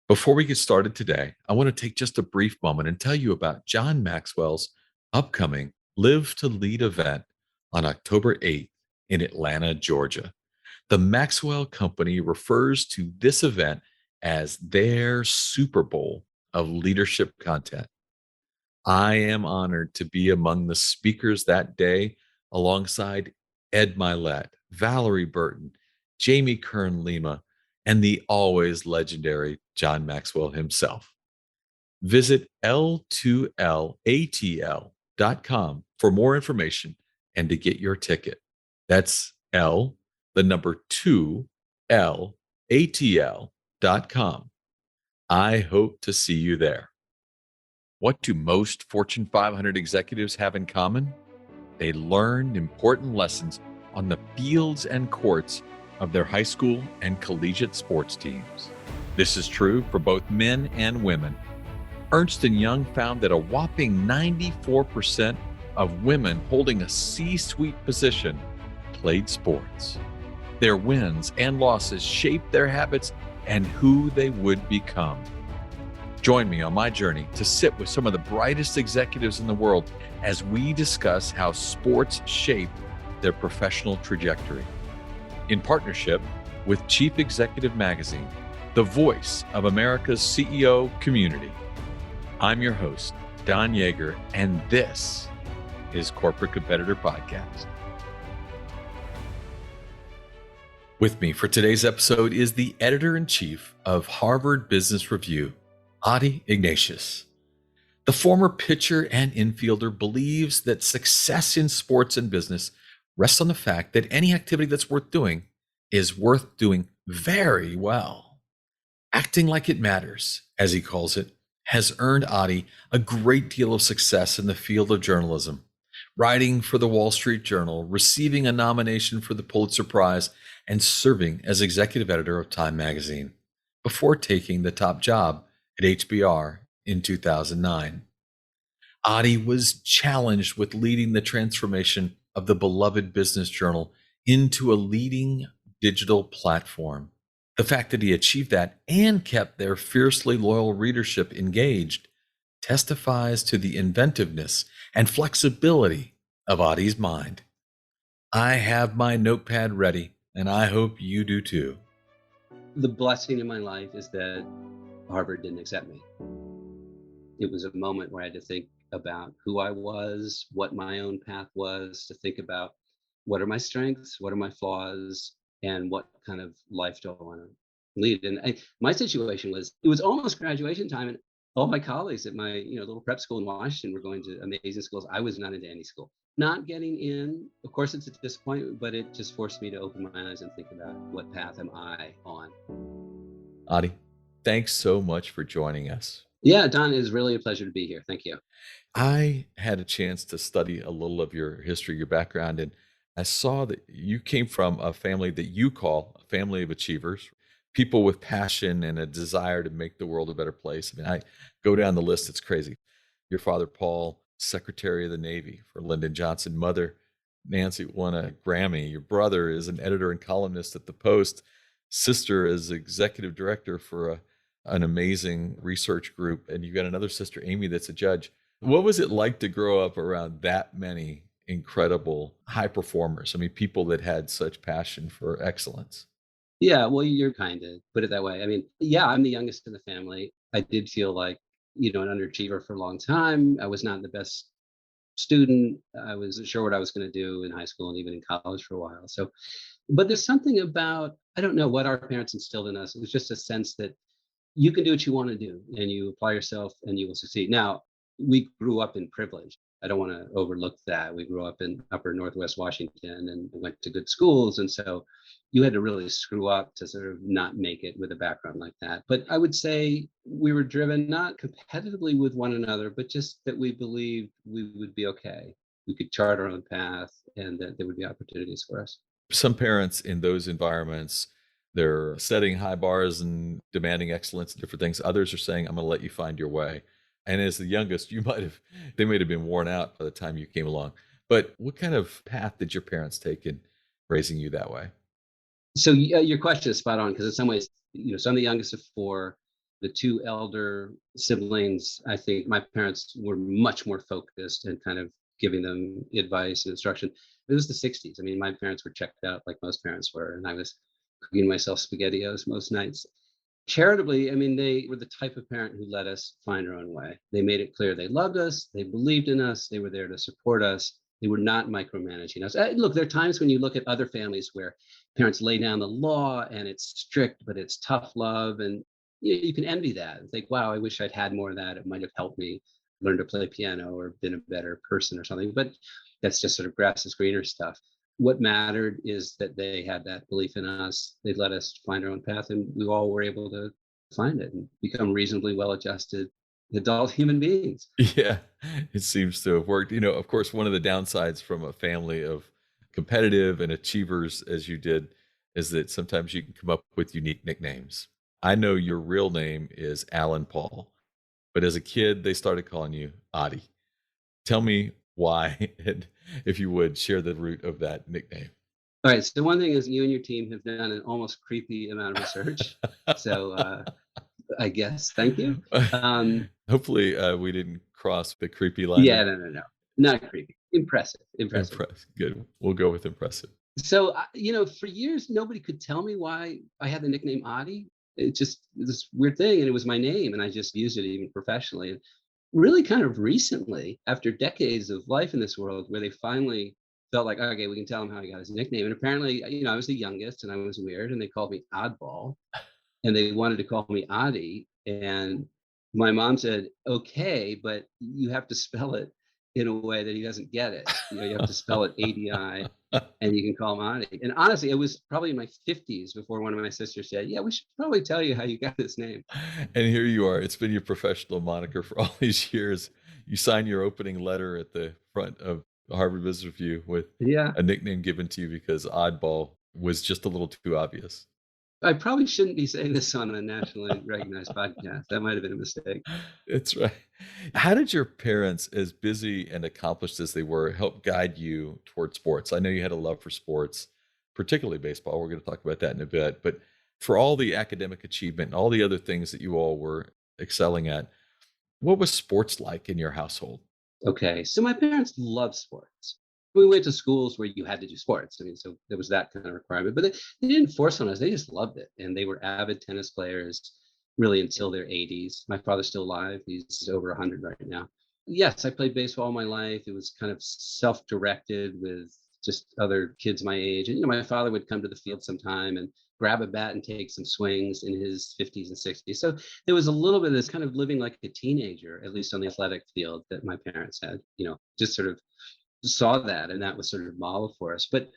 Before we get started today, I want to take just a brief moment and tell you about John Maxwell's upcoming Live to Lead event on October 8th in Atlanta, Georgia. The Maxwell Company refers to this event as their Super Bowl of leadership content. I am honored to be among the speakers that day alongside Ed Milet, Valerie Burton, Jamie Kern Lima, and the always legendary John Maxwell himself. Visit L2LATL.com for more information and to get your ticket. That's L, the number 2, LATL.com. I hope to see you there. What do most Fortune 500 executives have in common? They learned important lessons on the fields and courts of their high school and collegiate sports teams. This is true for both men and women. Ernst & Young found that a whopping 94% of women holding a C-suite position played sports. Their wins and losses shaped their habits and who they would become. Join me on my journey to sit with some of the brightest executives in the world as we discuss how sports shape their professional trajectory. In partnership with Chief Executive Magazine, the voice of America's CEO community. I'm your host, Don Yeager, and this is Corporate Competitor Podcast. With me for today's episode is the editor-in-chief of Harvard Business Review, Adi Ignatius. The former pitcher and infielder believes that success in sports and business rests on the fact that any activity that's worth doing is worth doing very well. Acting like it matters, as he calls it, has earned Adi a great deal of success in the field of journalism, writing for the Wall Street Journal, receiving a nomination for the Pulitzer Prize, and serving as executive editor of Time magazine, before taking the top job at HBR in 2009. Adi was challenged with leading the transformation of the beloved business journal into a leading digital platform. The fact that he achieved that and kept their fiercely loyal readership engaged testifies to the inventiveness and flexibility of Adi's mind. I have my notepad ready, and I hope you do too. The blessing in my life is that Harvard didn't accept me. It was a moment where I had to think about who I was, what my own path was, to think about what are my strengths, what are my flaws, and what kind of life do I want to lead. And my situation was, it was almost graduation time, and all my colleagues at my little prep school in Washington were going to amazing schools. I was not into any school. Not getting in, of course, it's a disappointment, but it just forced me to open my eyes and think about what path am I on. Adi, thanks so much for joining us. Yeah, Don, it is really a pleasure to be here. Thank you. I had a chance to study a little of your history, your background, and I saw that you came from a family that you call a family of achievers, people with passion and a desire to make the world a better place. I mean, I go down the list, it's crazy. Your father, Paul, Secretary of the Navy for Lyndon Johnson. Mother, Nancy, won a Grammy. Your brother is an editor and columnist at the Post. Sister is executive director for an amazing research group. And you've got another sister, Amy, that's a judge. What was it like to grow up around that many incredible high performers? I mean, people that had such passion for excellence. Yeah, well, you're kind to put it that way. I mean, yeah, I'm the youngest in the family. I did feel like, an underachiever for a long time. I was not the best student. I wasn't sure what I was going to do in high school and even in college for a while. So, but there's something about, I don't know what our parents instilled in us. It was just a sense that you can do what you want to do and you apply yourself and you will succeed. Now, we grew up in privilege. I don't want to overlook that. We grew up in upper Northwest Washington and went to good schools. And so you had to really screw up to sort of not make it with a background like that. But I would say we were driven not competitively with one another, but just that we believed we would be okay. We could chart our own path and that there would be opportunities for us. Some parents in those environments, they're setting high bars and demanding excellence and different things. Others are saying, I'm going to let you find your way. And as the youngest, they might have been worn out by the time you came along. But what kind of path did your parents take in raising you that way? So your question is spot on, because in some ways, so I'm the youngest of four. The two elder siblings, I think my parents were much more focused and kind of giving them advice and instruction. It was the 60s. I mean, my parents were checked out like most parents were, and I was cooking myself SpaghettiOs most nights. Charitably, I mean, they were the type of parent who let us find our own way. They made it clear they loved us, they believed in us, they were there to support us. They were not micromanaging us. Look, there are times when you look at other families where parents lay down the law and it's strict, but it's tough love. And you can envy that and think, wow, I wish I'd had more of that. It might have helped me learn to play piano or been a better person or something. But that's just sort of grass is greener stuff. What mattered is that they had that belief in us. They let us find our own path, and we all were able to find it and become reasonably well-adjusted adult human beings. Yeah, it seems to have worked. Of course, one of the downsides from a family of competitive and achievers as you did is that sometimes you can come up with unique nicknames. I know your real name is Alan Paul, but as a kid, they started calling you Adi. Tell me why, and if you would share the root of that nickname. All right. So one thing is you and your team have done an almost creepy amount of research. So I guess thank you. Hopefully, we didn't cross the creepy line. Yeah, no, not creepy. Impressive. Good. We'll go with impressive. So for years nobody could tell me why I had the nickname Adi. It just this weird thing, and it was my name, and I just used it even professionally. And really, kind of recently, after decades of life in this world, where they finally felt like, okay, we can tell him how he got his nickname. And apparently, I was the youngest, and I was weird, and they called me Oddball, and they wanted to call me Adi. And my mom said, okay, but you have to spell it in a way that he doesn't get it. You have to spell it ADI, and you can call him Adi. And honestly, it was probably in my 50s before one of my sisters said, yeah, we should probably tell you how you got this name. And here you are. It's been your professional moniker for all these years. You signed your opening letter at the front of the Harvard Business Review with a nickname given to you because Oddball was just a little too obvious. I probably shouldn't be saying this on a nationally recognized podcast. That might have been a mistake. That's right. How did your parents, as busy and accomplished as they were, help guide you toward sports? I know you had a love for sports, particularly baseball. We're going to talk about that in a bit. But for all the academic achievement and all the other things that you all were excelling at, what was sports like in your household? Okay, so my parents loved sports. We went to schools where you had to do sports. I mean, so there was that kind of requirement, but they didn't force on us. They just loved it. And they were avid tennis players really until their 80s. My father's still alive. He's over 100 right now. Yes, I played baseball all my life. It was kind of self-directed with just other kids my age. And, my father would come to the field sometime and grab a bat and take some swings in his 50s and 60s. So there was a little bit of this kind of living like a teenager, at least on the athletic field, that my parents had, just sort of saw that, and that was sort of modeled for us. But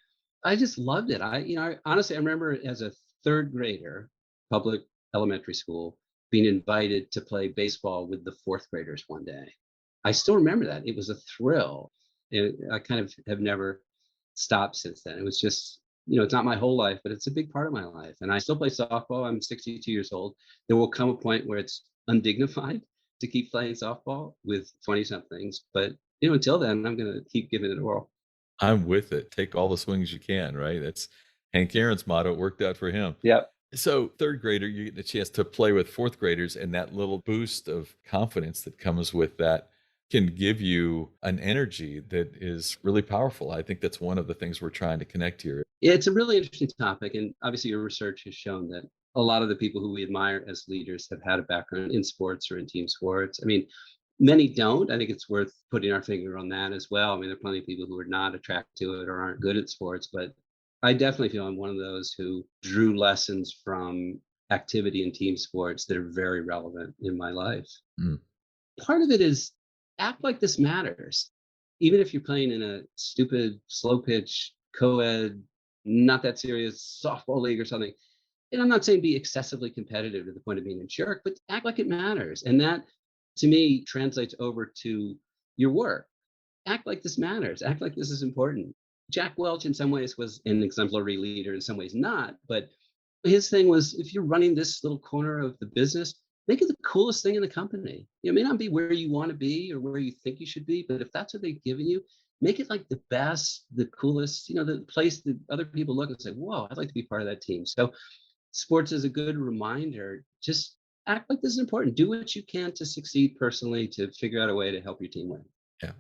I just loved it. Honestly, I remember as a third grader, public elementary school, being invited to play baseball with the fourth graders one day. I still remember that. It was a thrill. I kind of have never stopped since then. It was just, it's not my whole life, but it's a big part of my life. And I still play softball. I'm 62 years old. There will come a point where it's undignified to keep playing softball with 20 somethings, but until then, I'm going to keep giving it a whirl. I'm with it. Take all the swings you can, right? That's Hank Aaron's motto. It worked out for him. Yeah. So third grader, you get the chance to play with fourth graders, and that little boost of confidence that comes with that can give you an energy that is really powerful. I think that's one of the things we're trying to connect here. Yeah, it's a really interesting topic. And obviously your research has shown that a lot of the people who we admire as leaders have had a background in sports or in team sports. I mean, many don't. I think it's worth putting our finger on that as well. I mean, there are plenty of people who are not attracted to it or aren't good at sports, but I definitely feel I'm one of those who drew lessons from activity in team sports that are very relevant in my life. Mm. Part of it is act like this matters. Even if you're playing in a stupid, slow pitch, co-ed, not that serious softball league or something. And I'm not saying be excessively competitive to the point of being a jerk, but act like it matters. And that, to me, translates over to your work. Act like this matters. Act like this is important. Jack Welch, in some ways, was an exemplary leader, in some ways not. But his thing was, if you're running this little corner of the business, make it the coolest thing in the company. It may not be where you want to be or where you think you should be, but if that's what they've given you, make it like the best, the coolest, the place that other people look and say, whoa, I'd like to be part of that team. So sports is a good reminder. Just act like this is important. Do what you can to succeed personally, to figure out a way to help your team win. Yeah.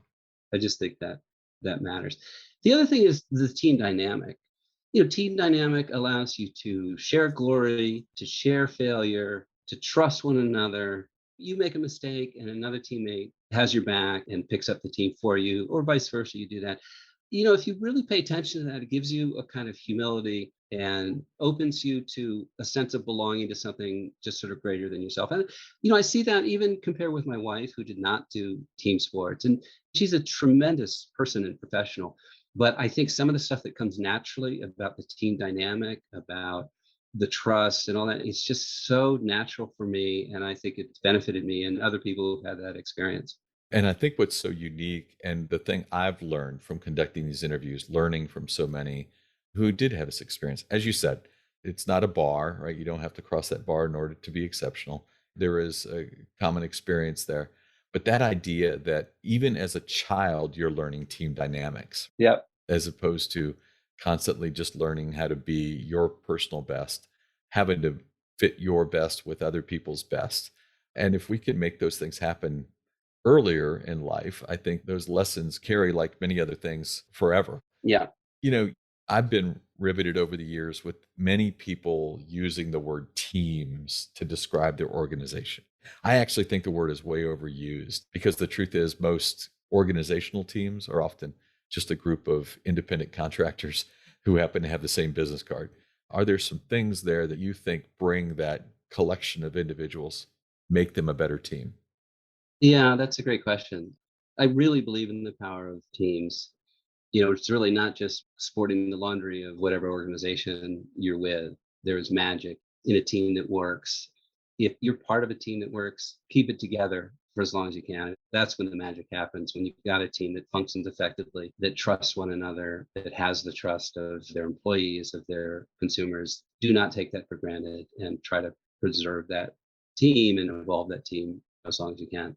I just think that that matters. The other thing is the team dynamic. Team dynamic allows you to share glory, to share failure, to trust one another. You make a mistake and another teammate has your back and picks up the team for you, or vice versa, you do that. If you really pay attention to that, it gives you a kind of humility and opens you to a sense of belonging to something just sort of greater than yourself. And, I see that even compared with my wife, who did not do team sports. And she's a tremendous person and professional. But I think some of the stuff that comes naturally about the team dynamic, about the trust and all that, it's just so natural for me. And I think it's benefited me and other people who've had that experience. And I think what's so unique, and the thing I've learned from conducting these interviews, learning from so many who did have this experience, as you said, it's not a bar, right? You don't have to cross that bar in order to be exceptional. There is a common experience there. But that idea that even as a child, you're learning team dynamics, Yep. as opposed to constantly just learning how to be your personal best, having to fit your best with other people's best. And if we can make those things happen earlier in life, I think those lessons carry, like many other things, forever. Yeah. You know, I've been riveted over the years with many people using the word teams to describe their organization. I actually think the word is way overused because the truth is, most organizational teams are often just a group of independent contractors who happen to have the same business card. Are there some things there that you think bring that collection of individuals, make them a better team? Yeah, that's a great question. I really believe in the power of teams. It's really not just sporting the laundry of whatever organization you're with. There is magic in a team that works. If you're part of a team that works, keep it together for as long as you can. That's when the magic happens, when you've got a team that functions effectively, that trusts one another, that has the trust of their employees, of their consumers. Do not take that for granted and try to preserve that team and evolve that team as long as you can.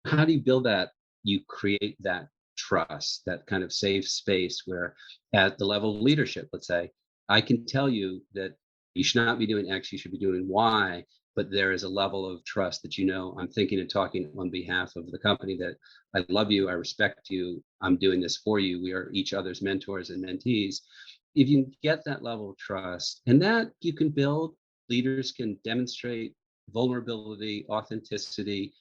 How do you build that? You create that trust, that kind of safe space where, at the level of leadership, let's say, I can tell you that you should not be doing X, you should be doing Y, but there is a level of trust that, I'm thinking and talking on behalf of the company, that I love you, I respect you, I'm doing this for you, we are each other's mentors and mentees. If you can get that level of trust, and that you can build, leaders can demonstrate vulnerability, authenticity,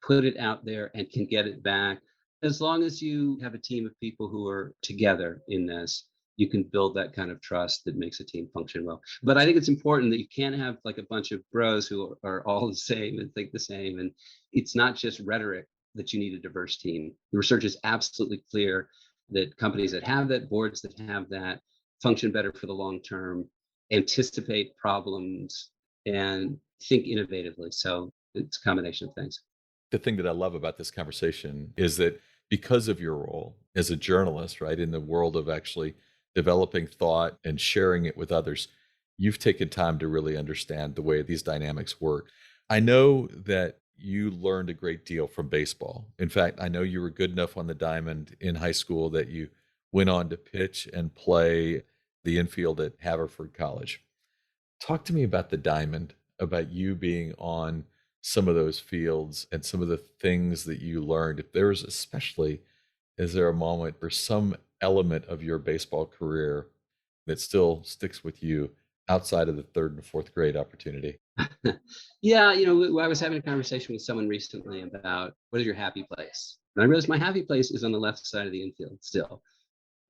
put it out there and can get it back. As long as you have a team of people who are together in this, you can build that kind of trust that makes a team function well. But I think it's important that you can't have like a bunch of bros who are all the same and think the same. And it's not just rhetoric that you need a diverse team. The research is absolutely clear that companies that have that, boards that have that, function better for the long term, anticipate problems, and think innovatively. So it's a combination of things. The thing that I love about this conversation is that because of your role as a journalist, right, in the world of actually developing thought and sharing it with others, you've taken time to really understand the way these dynamics work. I know that you learned a great deal from baseball. In fact, I know you were good enough on the diamond in high school that you went on to pitch and play the infield at Haverford College. Talk to me about the diamond, about you being on some of those fields and some of the things that you learned. If there's especially, is there a moment or some element of your baseball career that still sticks with you outside of the third and fourth grade opportunity? Yeah, I was having a conversation with someone recently about what is your happy place? And I realized my happy place is on the left side of the infield still.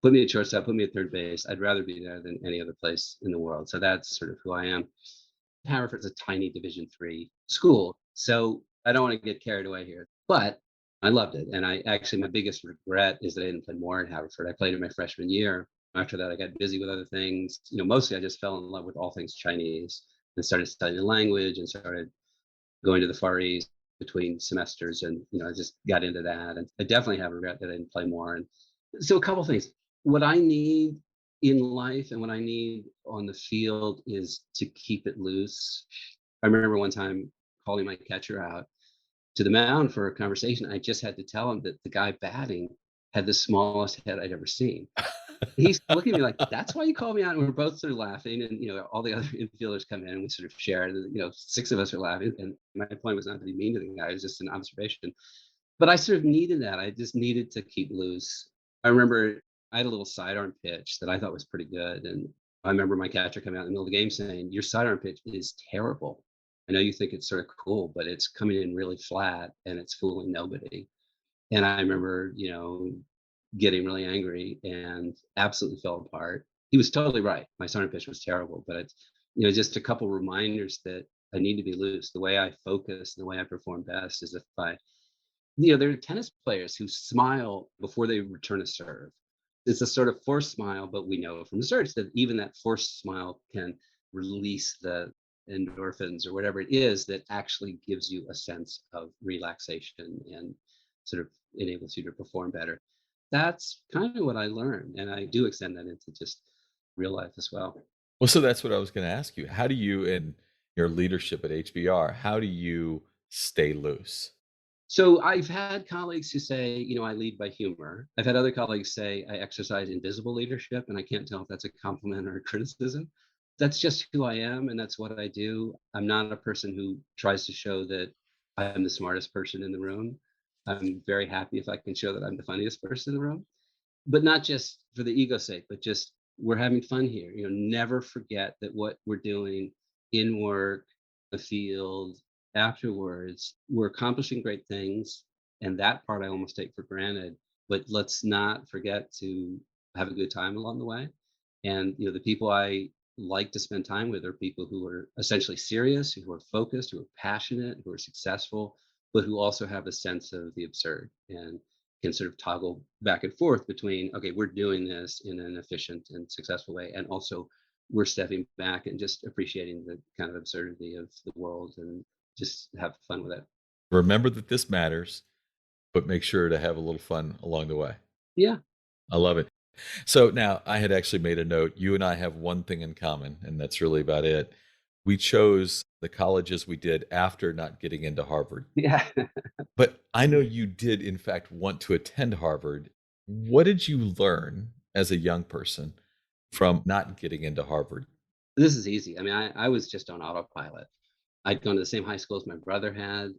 Put me at shortstop, put me at third base. I'd rather be there than any other place in the world. So that's sort of who I am. Haverford's a tiny Division III school, so I don't want to get carried away here. But I loved it, and I actually, my biggest regret is that I didn't play more at Haverford. I played in my freshman year. After that, I got busy with other things. Mostly I just fell in love with all things Chinese and started studying the language and started going to the Far East between semesters, and I just got into that. And I definitely have regret that I didn't play more. And so a couple things. What I need in life and what I need on the field is to keep it loose. I remember one time calling my catcher out to the mound for a conversation. I just had to tell him that the guy batting had the smallest head I'd ever seen. He's looking at me like, "That's why you called me out?" And we're both sort of laughing, and all the other infielders come in, and we sort of share. And six of us are laughing. And my point was not to be mean to the guy; it was just an observation. But I sort of needed that. I just needed to keep loose. I remember I had a little sidearm pitch that I thought was pretty good, and I remember my catcher coming out in the middle of the game saying, "Your sidearm pitch is terrible. I know you think it's sort of cool, but it's coming in really flat and it's fooling nobody." And I remember, getting really angry and absolutely fell apart. He was totally right. My center pitch was terrible, but it's, just a couple reminders that I need to be loose. The way I focus, the way I perform best is if there are tennis players who smile before they return a serve. It's a sort of forced smile, but we know from research that even that forced smile can release the endorphins or whatever it is that actually gives you a sense of relaxation and sort of enables you to perform better. That's kind of what I learned, and I do extend that into just real life as well. Well, so that's what I was going to ask you. How do you, in your leadership at HBR, how do you stay loose? So I've had colleagues who say, I lead by humor. I've had other colleagues say I exercise invisible leadership, and I can't tell if that's a compliment or a criticism. That's just who I am, and that's what I do. I'm not a person who tries to show that I'm the smartest person in the room. I'm very happy if I can show that I'm the funniest person in the room, but not just for the ego's sake, but just we're having fun here. Never forget that what we're doing in work, the field, afterwards, we're accomplishing great things. And that part I almost take for granted. But let's not forget to have a good time along the way. And the people I like to spend time with are people who are essentially serious, who are focused, who are passionate, who are successful, but who also have a sense of the absurd and can sort of toggle back and forth between, okay, we're doing this in an efficient and successful way, and also we're stepping back and just appreciating the kind of absurdity of the world and just have fun with it. Remember that this matters, but make sure to have a little fun along the way. Yeah. I love it. So now I had actually made a note. You and I have one thing in common, and that's really about it. We chose the colleges we did after not getting into Harvard. Yeah. But I know you did, in fact, want to attend Harvard. What did you learn as a young person from not getting into Harvard? This is easy. I mean, I was just on autopilot. I'd gone to the same high school as my brother had.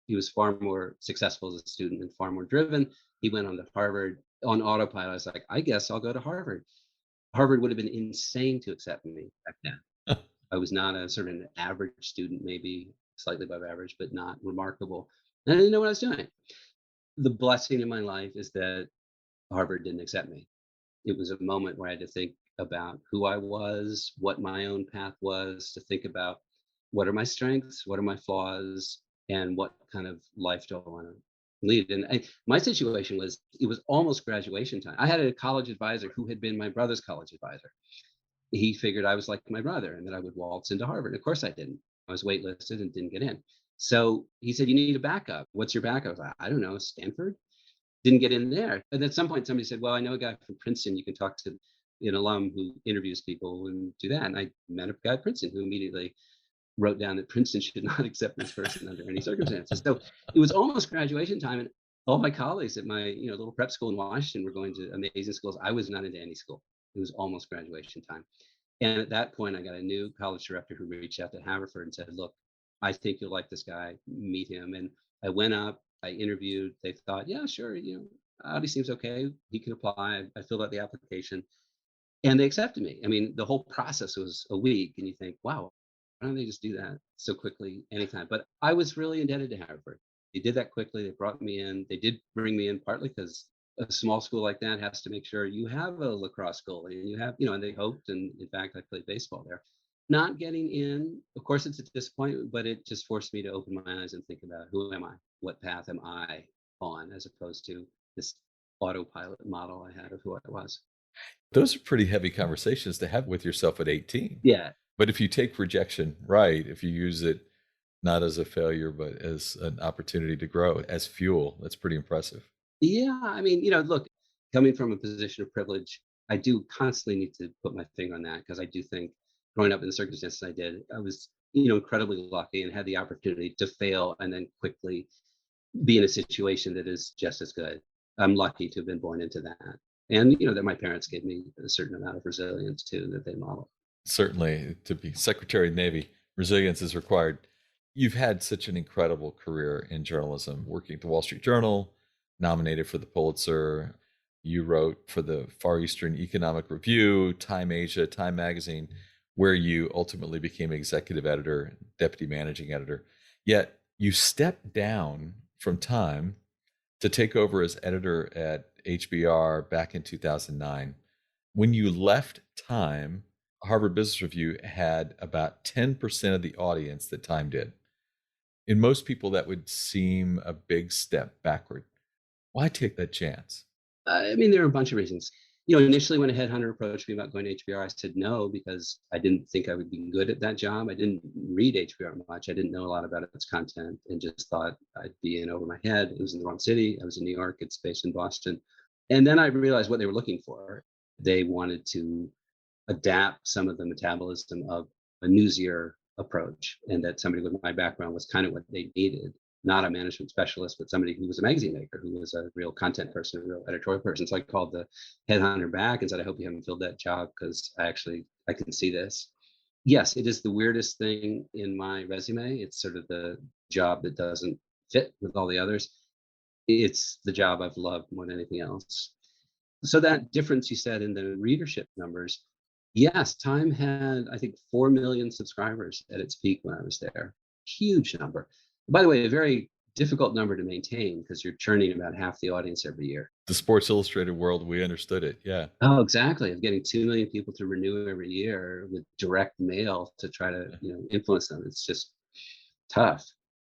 He was far more successful as a student and far more driven. He went on to Harvard on autopilot. I was like, I guess I'll go to Harvard. Harvard would have been insane to accept me back then. I was not a sort of an average student, maybe slightly above average, but not remarkable. And I didn't know what I was doing. The blessing in my life is that Harvard didn't accept me. It was a moment where I had to think about who I was, what my own path was, to think about what are my strengths, what are my flaws, and what kind of life do I want to lead. And my situation was, it was almost graduation time. I had a college advisor who had been my brother's college advisor. He figured I was like my brother and that I would waltz into Harvard. Of course I didn't. I was waitlisted and didn't get in. So he said, "You need a backup. What's your backup?" I was like, "I don't know, Stanford." Didn't get in there. And at some point, somebody said, "Well, I know a guy from Princeton. You can talk to an alum who interviews people and do that." And I met a guy at Princeton who immediately wrote down that Princeton should not accept this person under any circumstances. So it was almost graduation time, and all my colleagues at my little prep school in Washington were going to amazing schools. I was not into any school. It was almost graduation time. And at that point, I got a new college director who reached out to Haverford and said, "Look, I think you'll like this guy. Meet him." And I went up, I interviewed. They thought, "Yeah, sure, Audi seems okay. He can apply." I filled out the application, and they accepted me. I mean, the whole process was a week, and you think, "Wow, why don't they just do that so quickly anytime?" But I was really indebted to Haverford. They did that quickly. They brought me in. They did bring me in partly because a small school like that has to make sure you have a lacrosse goalie and you have, and they hoped. And in fact, I played baseball there. Not getting in, of course, it's a disappointment, but it just forced me to open my eyes and think about who am I? What path am I on, as opposed to this autopilot model I had of who I was. Those are pretty heavy conversations to have with yourself at 18. Yeah. But if you take rejection right, if you use it not as a failure, but as an opportunity to grow, as fuel, that's pretty impressive. Yeah. I mean, look, coming from a position of privilege, I do constantly need to put my finger on that because I do think growing up in the circumstances I did, I was, incredibly lucky and had the opportunity to fail and then quickly be in a situation that is just as good. I'm lucky to have been born into that. And, that my parents gave me a certain amount of resilience too, that they modeled. Certainly, to be Secretary of the Navy, resilience is required. You've had such an incredible career in journalism, working at the Wall Street Journal, nominated for the Pulitzer. You wrote for the Far Eastern Economic Review, Time Asia, Time Magazine, where you ultimately became executive editor, deputy managing editor. Yet you stepped down from Time to take over as editor at HBR back in 2009. When you left Time, Harvard Business Review had about 10% of the audience that Time did. In most people, that would seem a big step backward. Why take that chance? I mean, there are a bunch of reasons. Initially when a headhunter approached me about going to HBR, I said no because I didn't think I would be good at that job. I didn't read HBR much. I didn't know a lot about its content and just thought I'd be in over my head. It was in the wrong city. I was in New York. It's based in Boston. And then I realized what they were looking for. They wanted to adapt some of the metabolism of a newsier approach, and that somebody with my background was kind of what they needed, not a management specialist, but somebody who was a magazine maker, who was a real content person, a real editorial person. So I called the headhunter back and said, I hope you haven't filled that job because I can see this. Yes, it is the weirdest thing in my resume. It's sort of the job that doesn't fit with all the others. It's the job I've loved more than anything else. So that difference you said in the readership numbers, yes, Time had, I think, 4 million subscribers at its peak when I was there. Huge number. By the way, a very difficult number to maintain because you're churning about half the audience every year. The Sports Illustrated world, we understood it. Yeah. Oh, exactly. Of getting 2 million people to renew every year with direct mail to try to, influence them. It's just tough.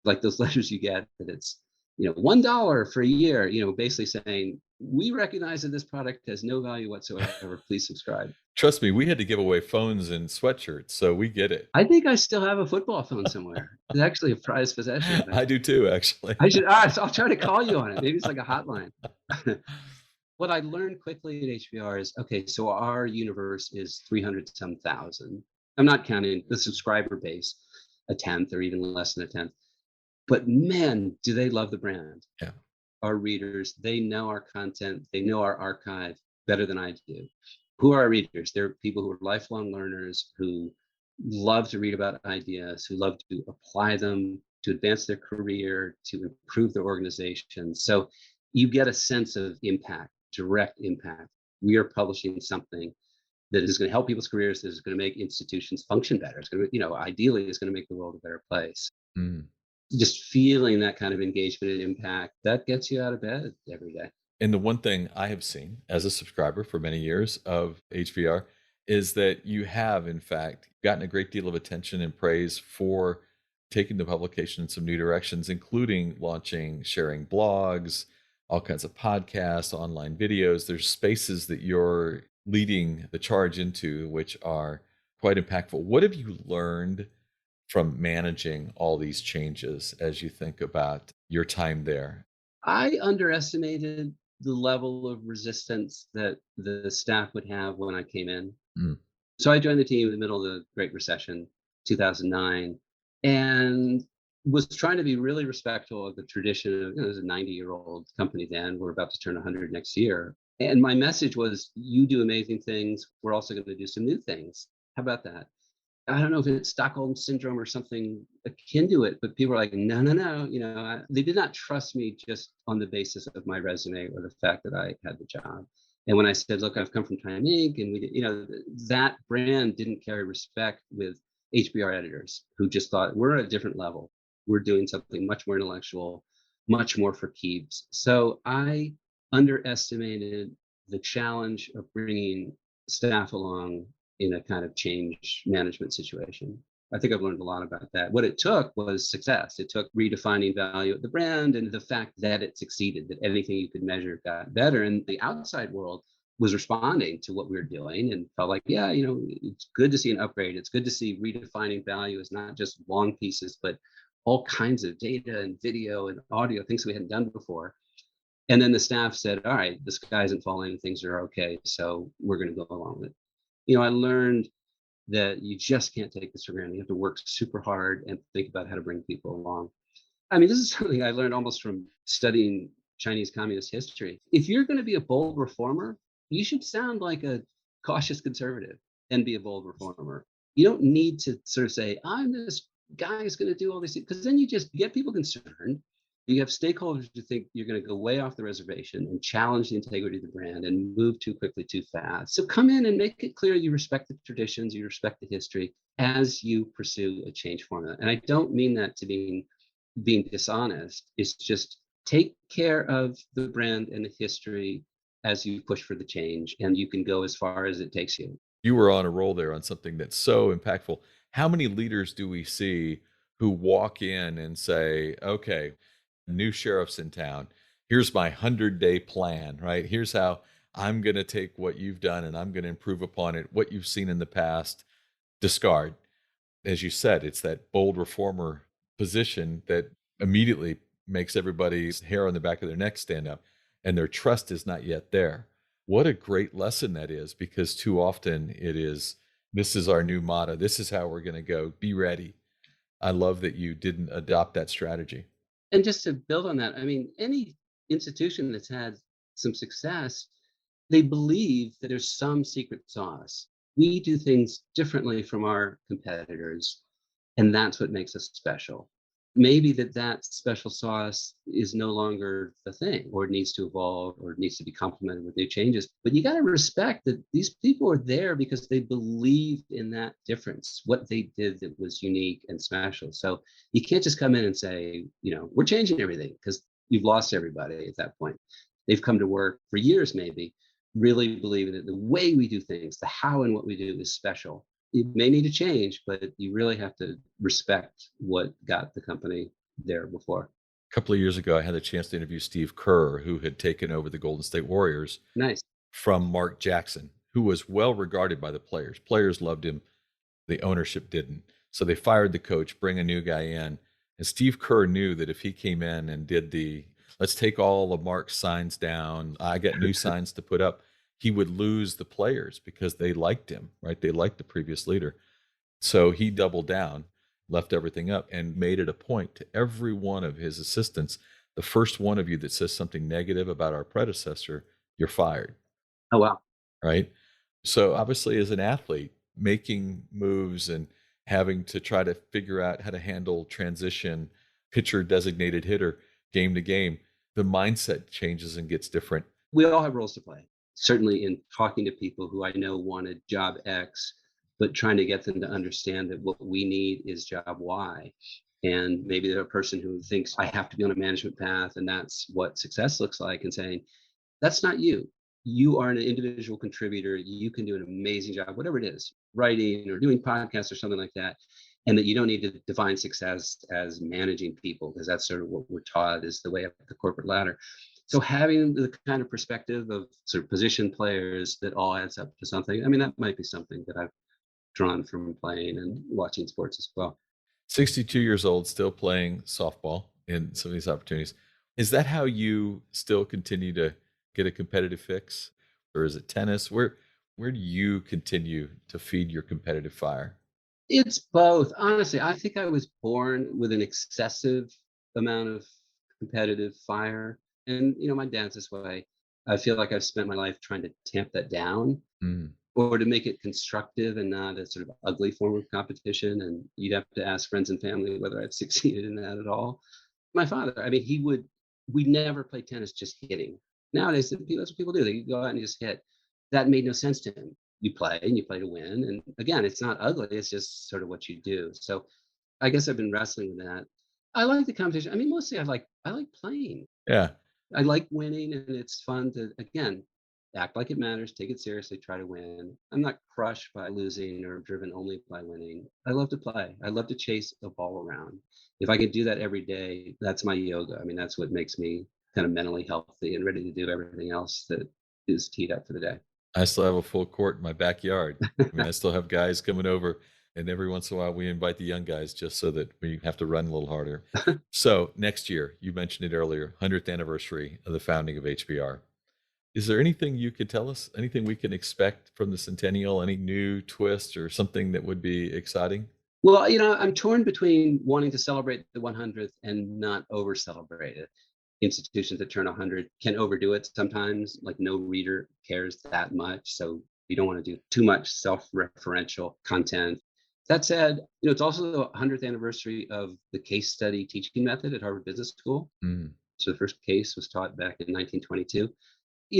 Like those letters you get that it's, $1 for a year, basically saying, we recognize that this product has no value whatsoever. Please subscribe. Trust me, we had to give away phones and sweatshirts, so we get it. I think I still have a football phone somewhere. It's actually a prized possession. I do too, actually. I should. So I'll try to call you on it. Maybe it's like a hotline. What I learned quickly at HBR is, okay, so our universe is 300 some thousand. I'm not counting the subscriber base, a tenth or even less than a tenth. But man, do they love the brand. Yeah. Our readers, they know our content, they know our archive better than I do. Who are our readers? They're people who are lifelong learners, who love to read about ideas, who love to apply them to advance their career, to improve their organization. So you get a sense of impact, direct impact. We are publishing something that is going to help people's careers, that is going to make institutions function better. It's going to, ideally, it's going to make the world a better place. Mm. Just feeling that kind of engagement and impact, that gets you out of bed every day. And the one thing I have seen as a subscriber for many years of HBR is that you have, in fact, gotten a great deal of attention and praise for taking the publication in some new directions, including launching, sharing blogs, all kinds of podcasts, online videos. There's spaces that you're leading the charge into, which are quite impactful. What have you learned from managing all these changes as you think about your time there? I underestimated the level of resistance that the staff would have when I came in. Mm. So I joined the team in the middle of the Great Recession, 2009, and was trying to be really respectful of the tradition of, it was a 90-year-old company then. We're about to turn 100 next year. And my message was, you do amazing things. We're also going to do some new things. How about that? I don't know if it's Stockholm syndrome or something akin to it, but people are like, no, no, no. They did not trust me just on the basis of my resume or the fact that I had the job. And when I said, look, I've come from Time Inc. and we did, that brand didn't carry respect with HBR editors who just thought we're at a different level. We're doing something much more intellectual, much more for keeps. So I underestimated the challenge of bringing staff along in a kind of change management situation. I think I've learned a lot about that. What it took was success. It took redefining value of the brand and the fact that it succeeded, that anything you could measure got better. And the outside world was responding to what we were doing and felt like, yeah, it's good to see an upgrade. It's good to see redefining value as not just long pieces, but all kinds of data and video and audio, things we hadn't done before. And then the staff said, all right, the sky isn't falling, things are okay, so we're going to go along with it. I learned that you just can't take this for granted. You have to work super hard and think about how to bring people along. I mean, this is something I learned almost from studying Chinese Communist history. If you're going to be a bold reformer, you should sound like a cautious conservative and be a bold reformer. You don't need to sort of say, I'm this guy who's going to do all these things, because then you just get people concerned. You have stakeholders who think you're going to go way off the reservation and challenge the integrity of the brand and move too quickly, too fast. So come in and make it clear you respect the traditions, you respect the history as you pursue a change formula. And I don't mean that to mean being dishonest. It's just take care of the brand and the history as you push for the change, and you can go as far as it takes you. You were on a roll there on something that's so impactful. How many leaders do we see who walk in and say, okay, new sheriff's in town. Here's my 100-day plan, right? Here's how I'm going to take what you've done and I'm going to improve upon it. What you've seen in the past, discard. As you said, it's that bold reformer position that immediately makes everybody's hair on the back of their neck stand up, and their trust is not yet there. What a great lesson that is, because too often it is, this is our new motto. This is how we're going to go. Be ready. I love that you didn't adopt that strategy. And just to build on that, I mean, any institution that's had some success, they believe that there's some secret sauce. We do things differently from our competitors, and that's what makes us special. Maybe that special sauce is no longer the thing, or it needs to evolve, or it needs to be complemented with new changes. But you got to respect that these people are there because they believed in that difference, what they did that was unique and special. So you can't just come in and say, we're changing everything, because you've lost everybody at that point. They've come to work for years, maybe, really believing that the way we do things, the how and what we do is special. It may need to change, but you really have to respect what got the company there before. A couple of years ago, I had a chance to interview Steve Kerr, who had taken over the Golden State Warriors Nice. from Mark Jackson, who was well regarded by the players. Players loved him. The ownership didn't. So they fired the coach, bring a new guy in. And Steve Kerr knew that if he came in and did let's take all of Mark's signs down, I got new signs to put up, he would lose the players because they liked him, right? They liked the previous leader. So he doubled down, left everything up, and made it a point to every one of his assistants, the first one of you that says something negative about our predecessor, you're fired. Oh, wow. Right? So obviously, as an athlete, making moves and having to try to figure out how to handle transition, pitcher, designated hitter, game to game, the mindset changes and gets different. We all have roles to play. Certainly in talking to people who I know wanted job X, but trying to get them to understand that what we need is job Y. And maybe they're a person who thinks I have to be on a management path and that's what success looks like, and saying, that's not you. You are an individual contributor. You can do an amazing job, whatever it is, writing or doing podcasts or something like that. And that you don't need to define success as managing people, because that's sort of what we're taught is the way up the corporate ladder. So having the kind of perspective of sort of position players that all adds up to something, I mean, that might be something that I've drawn from playing and watching sports as well. 62 years old, still playing softball in some of these opportunities. Is that how you still continue to get a competitive fix? Or is it tennis? Where do you continue to feed your competitive fire? It's both. Honestly, I think I was born with an excessive amount of competitive fire. And, my dad's this way. I feel like I've spent my life trying to tamp that down, Mm. or to make it constructive and not a sort of ugly form of competition. And you'd have to ask friends and family whether I've succeeded in that at all. My father, I mean, we never play tennis just hitting. Nowadays, that's what people do. They go out and just hit. That made no sense to him. You play and you play to win. And again, it's not ugly. It's just sort of what you do. So I guess I've been wrestling with that. I like the competition. I mean, mostly I like playing. Yeah. I like winning, and it's fun to, again, act like it matters, take it seriously, try to win. I'm not crushed by losing or driven only by winning. I love to play. I love to chase a ball around. If I could do that every day, that's my yoga. I mean, that's what makes me kind of mentally healthy and ready to do everything else that is teed up for the day. I still have a full court in my backyard. I mean, I still have guys coming over, and every once in a while we invite the young guys just so that we have to run a little harder. So next year, you mentioned it earlier, 100th anniversary of the founding of HBR. Is there anything you could tell us? Anything we can expect from the centennial? Any new twist or something that would be exciting? Well, I'm torn between wanting to celebrate the 100th and not over celebrate it. institutions that turn 100 can overdo it sometimes. Like no reader cares that much. So you don't want to do too much self-referential content. That said, it's also the 100th anniversary of the case study teaching method at Harvard Business School. Mm. So the first case was taught back in 1922.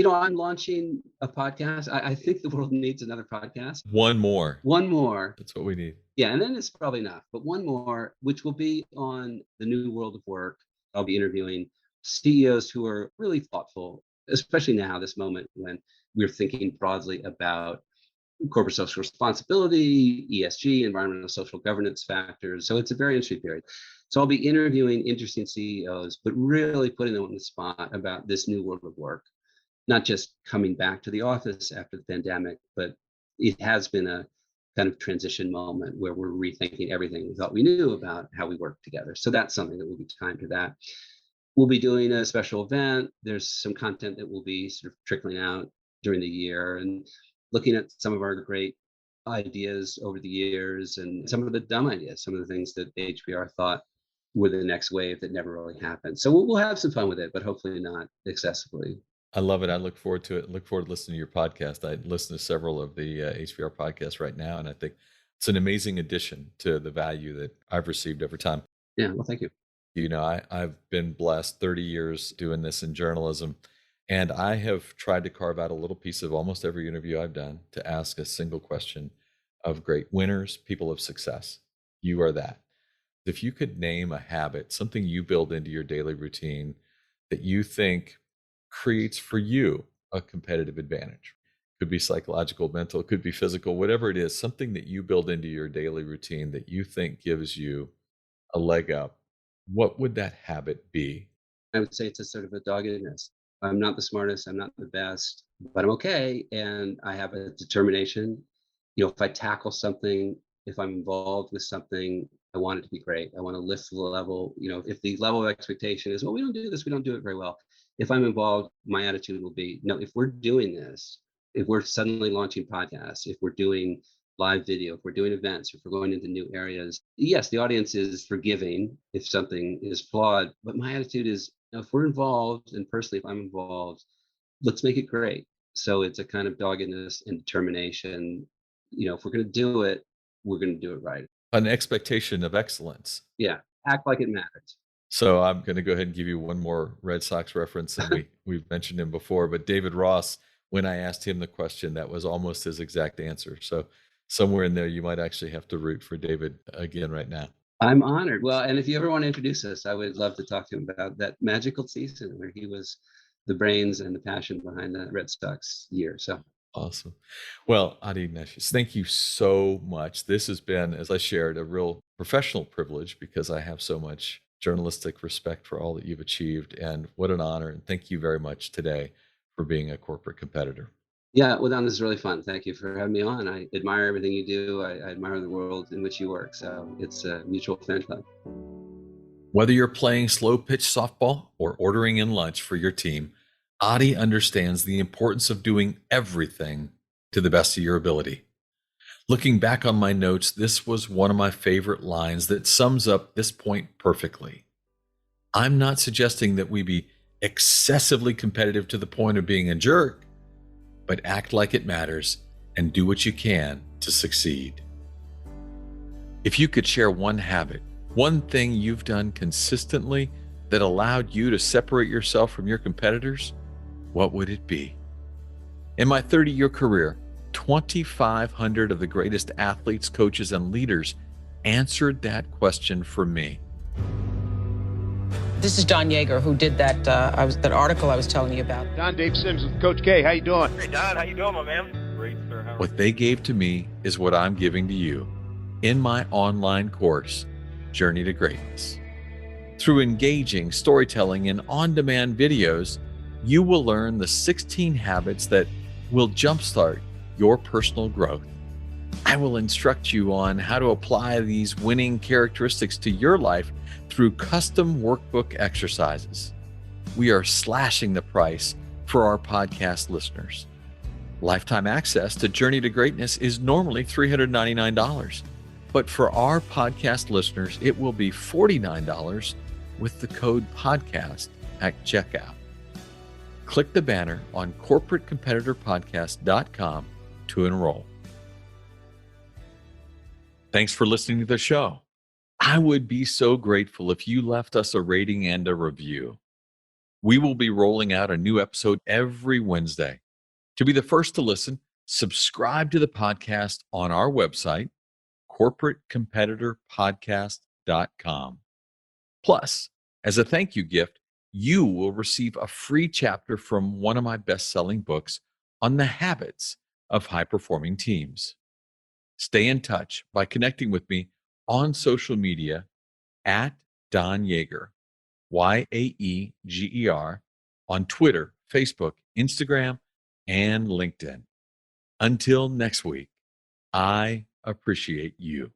I'm launching a podcast. I think the world needs another podcast. One more. One more. That's what we need. Yeah, and then it's probably enough. But one more, which will be on the new world of work. I'll be interviewing CEOs who are really thoughtful, especially now, this moment when we're thinking broadly about corporate social responsibility, ESG, environmental social governance factors. So it's a very interesting period. So I'll be interviewing interesting CEOs, but really putting them on the spot about this new world of work, not just coming back to the office after the pandemic, but it has been a kind of transition moment where we're rethinking everything we thought we knew about how we work together. So that's something that will be timed to that. We'll be doing a special event. There's some content that will be sort of trickling out during the year and looking at some of our great ideas over the years and some of the dumb ideas, some of the things that HBR thought were the next wave that never really happened. So we'll have some fun with it, but hopefully not excessively. I love it. I look forward to it. Look forward to listening to your podcast. I listen to several of the HBR podcasts right now, and I think it's an amazing addition to the value that I've received over time. Yeah, well, thank you. I've been blessed 30 years doing this in journalism, and I have tried to carve out a little piece of almost every interview I've done to ask a single question of great winners, people of success. You are that. If you could name a habit, something you build into your daily routine that you think creates for you a competitive advantage. Could be psychological, mental, could be physical, whatever it is, something that you build into your daily routine that you think gives you a leg up. What would that habit be? I would say it's a sort of a doggedness. I'm not the smartest, I'm not the best, but I'm okay. And I have a determination. If I tackle something, if I'm involved with something, I want it to be great. I want to lift the level. If the level of expectation is, well, we don't do this, we don't do it very well. If I'm involved, my attitude will be, no, if we're doing this, if we're suddenly launching podcasts, if we're doing live video, if we're doing events, if we're going into new areas, yes, the audience is forgiving if something is flawed, but my attitude is, if we're involved, and personally, if I'm involved, let's make it great. So it's a kind of doggedness and determination. If we're going to do it, we're going to do it right. An expectation of excellence. Yeah, act like it matters. So I'm going to go ahead and give you one more Red Sox reference, and we've mentioned him before, but David Ross, when I asked him the question, that was almost his exact answer. So somewhere in there, you might actually have to root for David again right now. I'm honored. Well, and if you ever want to introduce us, I would love to talk to him about that magical season where he was the brains and the passion behind the Red Sox year. So awesome. Well, Adi Ignatius, thank you so much. This has been, as I shared, a real professional privilege because I have so much journalistic respect for all that you've achieved, and what an honor. And thank you very much today for being a corporate competitor. Yeah, well, Don, this is really fun. Thank you for having me on. I admire everything you do. I admire the world in which you work. So it's a mutual fan club. Whether you're playing slow pitch softball or ordering in lunch for your team, Adi understands the importance of doing everything to the best of your ability. Looking back on my notes, this was one of my favorite lines that sums up this point perfectly. I'm not suggesting that we be excessively competitive to the point of being a jerk, but act like it matters and do what you can to succeed. If you could share one habit, one thing you've done consistently that allowed you to separate yourself from your competitors, what would it be? In my 30-year career, 2,500 of the greatest athletes, coaches, and leaders answered that question for me. This is Don Yeager, who did that article I was telling you about. Don, Dave Sims with Coach K. How you doing? Hey, Don. How you doing, my man? Great, sir. How What they gave to me is what I'm giving to you in my online course, Journey to Greatness. Through engaging storytelling and on-demand videos, you will learn the 16 habits that will jumpstart your personal growth. I will instruct you on how to apply these winning characteristics to your life through custom workbook exercises. We are slashing the price for our podcast listeners. Lifetime access to Journey to Greatness is normally $399, but for our podcast listeners, it will be $49 with the code podcast at checkout. Click the banner on corporatecompetitorpodcast.com to enroll. Thanks for listening to the show. I would be so grateful if you left us a rating and a review. We will be rolling out a new episode every Wednesday. To be the first to listen, subscribe to the podcast on our website, corporatecompetitorpodcast.com. Plus, as a thank you gift, you will receive a free chapter from one of my best-selling books on the habits of high-performing teams. Stay in touch by connecting with me on social media at Don Yeager, Yaeger, on Twitter, Facebook, Instagram, and LinkedIn. Until next week, I appreciate you.